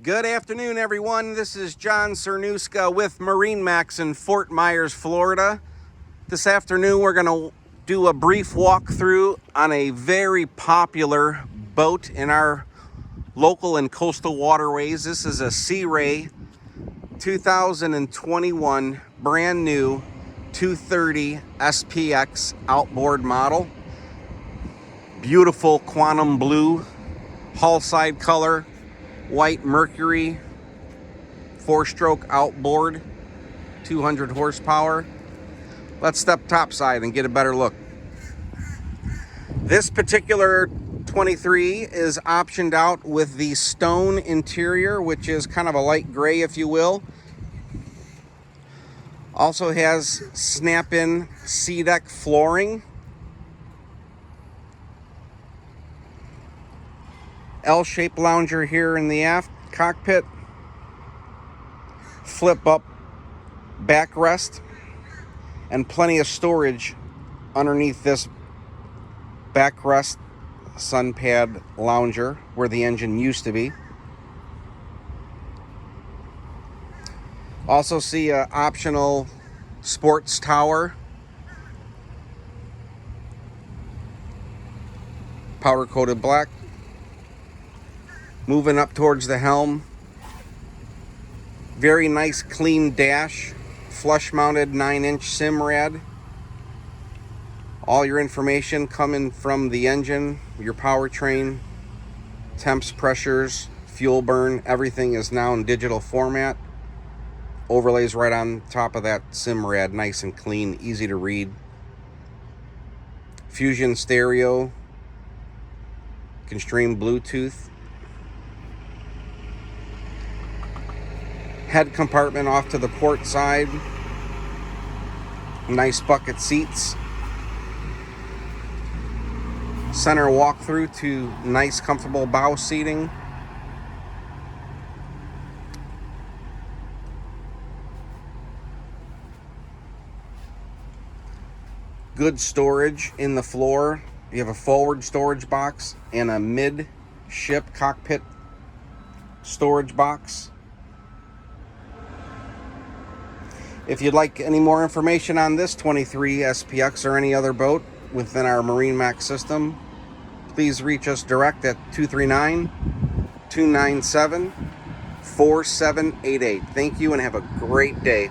Good afternoon, everyone. This is John Cernuska with MarineMax in Fort Myers, Florida. This afternoon, we're going to do a brief walkthrough on a very popular boat in our local and coastal waterways. This is a Sea Ray 2021 brand new 230 SPX outboard model. Beautiful quantum blue hull side color. White Mercury, 4-stroke outboard, 200 horsepower. Let's step topside and get a better look. This particular 23 is optioned out with the stone interior, which is kind of a light gray, if you will. Also has snap-in sea deck flooring. L-shaped lounger here in the aft cockpit, flip up backrest, and plenty of storage underneath this backrest sun pad lounger where the engine used to be. Also see an optional sports tower, powder coated black. Moving up towards the helm, very nice clean dash, flush mounted 9-inch Simrad. All your information coming from the engine, your powertrain, temps, pressures, fuel burn, everything is now in digital format. Overlays right on top of that Simrad, nice and clean, easy to read. Fusion stereo, you can stream Bluetooth. Head compartment off to the port side. Nice bucket seats. Center walkthrough to nice comfortable bow seating. Good storage in the floor. You have a forward storage box and a mid-ship cockpit storage box. If you'd like any more information on this 23 SPX or any other boat within our MarineMax system, please reach us direct at 239-297-4788. Thank you and have a great day.